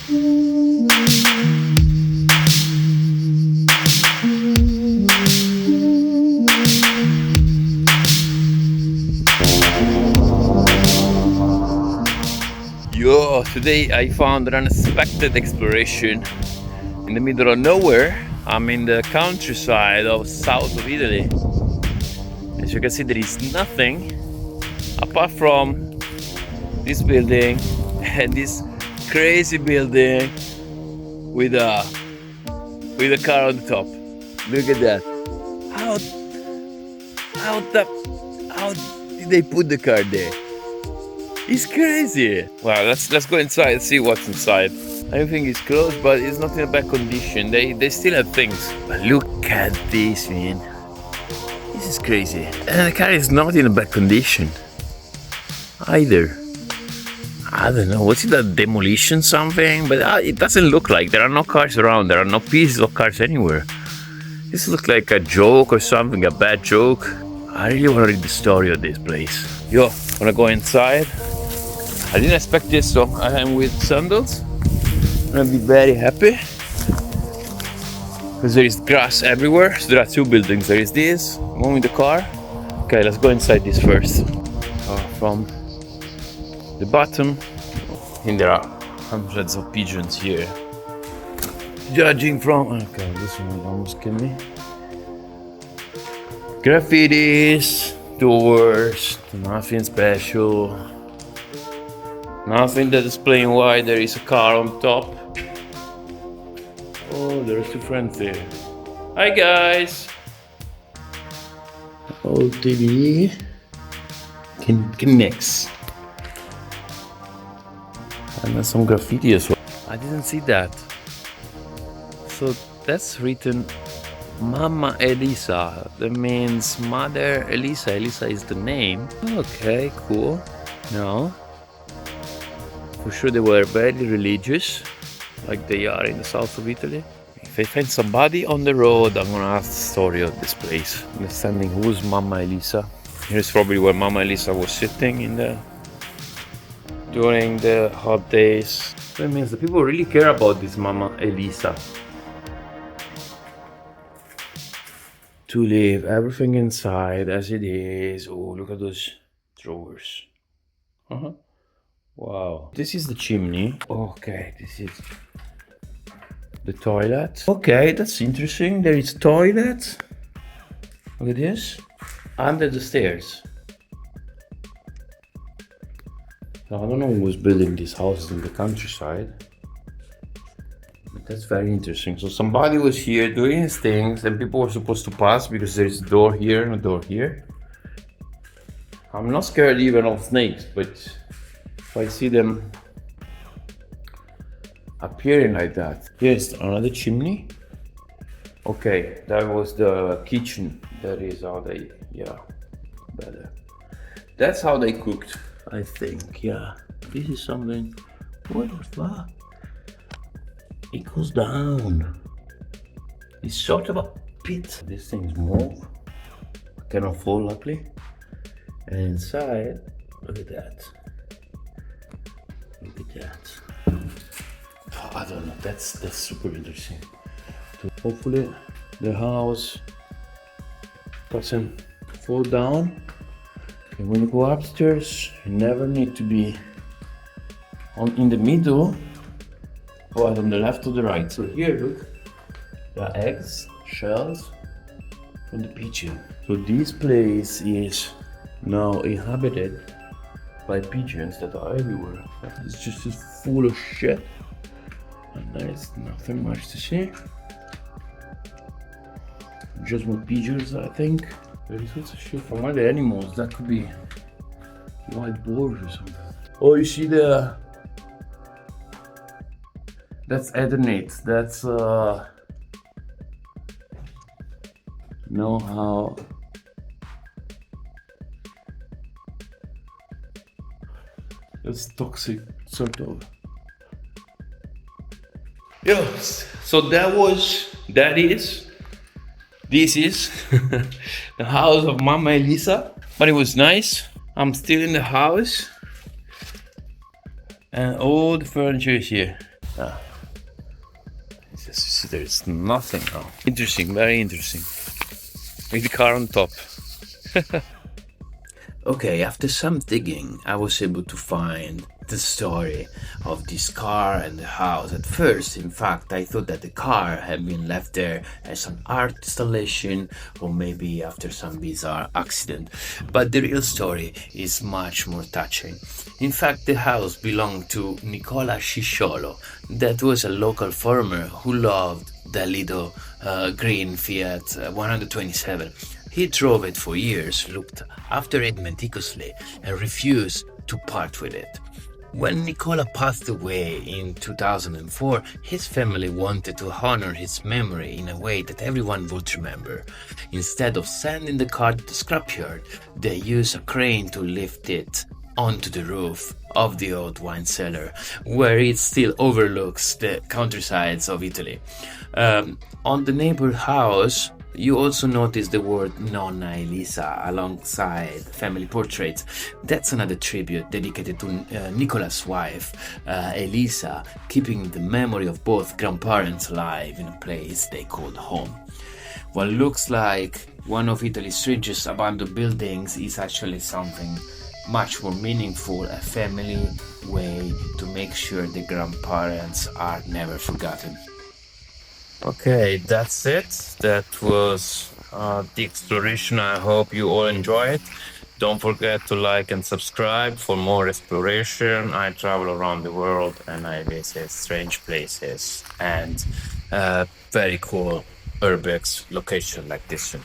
Yo, today I found an unexpected exploration in the middle of nowhere. I'm in the countryside of south of Italy. As you can see, there is nothing apart from this building and this crazy building with a car on the top. Look at that. How did they put the car there? It's crazy. Wow, let's go inside and see what's inside. Everything is closed, but it's not in a bad condition. They still have things. But look at this, man. This is crazy. And the car is not in a bad condition either. I don't know, was it a demolition something? But it doesn't look like. There are no cars around. There are no pieces of cars anywhere. This looks like a joke or something, a bad joke. I really want to read the story of this place. Yo, I'm gonna go inside. I didn't expect this, so I am with sandals. I'm gonna be very happy because there is grass everywhere. So there are two buildings. There is this, one with the car. Okay, let's go inside this first. From the bottom, and there are hundreds of pigeons here. Judging from, okay, this one almost killed me. Graffitis, doors, nothing special. Nothing that is explains why there is a car on top. Oh, there's two friends there. Hi guys! Old TV. Connects. And there's some graffiti as well. I didn't see that. So that's written Nonna Elisa. That means Mother Elisa. Elisa is the name. Okay, cool. No. For sure they were very religious, like they are in the south of Italy. If I find somebody on the road, I'm gonna ask the story of this place, understanding who's Nonna Elisa. Here's probably where Nonna Elisa was sitting during the hot days. That means the people really care about this Nonna Elisa. To leave everything inside as it is. Oh, look at those drawers. Wow. This is the chimney. Okay, this is the toilet. Okay, that's interesting. There is a toilet. Look at this. Under the stairs. So I don't know who was building these houses in the countryside. But that's very interesting. So somebody was here doing his things and people were supposed to pass because there is a door here and a door here. I'm not scared even of snakes, but if I see them appearing like that. Here's another chimney. Okay, that was the kitchen. That is how they, yeah, better. That's how they cooked, I think, yeah. This is something, what the fuck? It goes down. It's sort of a pit. These things move. Cannot fall, luckily. And inside, look at that. Look at that. Oh, I don't know, that's super interesting. So hopefully the house doesn't fall down. And when you go upstairs, you never need to be in the middle, or on the left or the right. So here, look, there are eggs, shells from the pigeon. So this place is now inhabited by pigeons that are everywhere. It's just full of shit, and there is nothing much to see. Just more pigeons, I think. There is also shit from other animals. That could be wild boars or something. Oh, you see that's Ethernet. That's know how it's toxic, sort of. Yes, so this is the house of Nonna Elisa. But it was nice. I'm still in the house and all the furniture is here. There's nothing. Oh, interesting, very interesting. With the car on top. Okay, after some digging, I was able to find the story of this car and the house. At first, in fact, I thought that the car had been left there as an art installation or maybe after some bizarre accident. But the real story is much more touching. In fact, the house belonged to Nicola Scisciolo. That was a local farmer who loved the little green Fiat 127. He drove it for years, looked after it meticulously, and refused to part with it. When Nicola passed away in 2004, his family wanted to honor his memory in a way that everyone would remember. Instead of sending the car to the scrapyard, they used a crane to lift it onto the roof of the old wine cellar, where it still overlooks the countrysides of Italy. On the neighbor house, you also notice the word Nonna Elisa alongside family portraits. That's another tribute dedicated to Nicola's wife, Elisa, keeping the memory of both grandparents alive in a place they called home. What looks like one of Italy's strangest abandoned buildings is actually something much more meaningful, a family way to make sure the grandparents are never forgotten. Okay, that's it. That was the exploration. I hope you all enjoy it. Don't forget to like and subscribe for more exploration. I travel around the world and I visit strange places and very cool Urbex location like this one.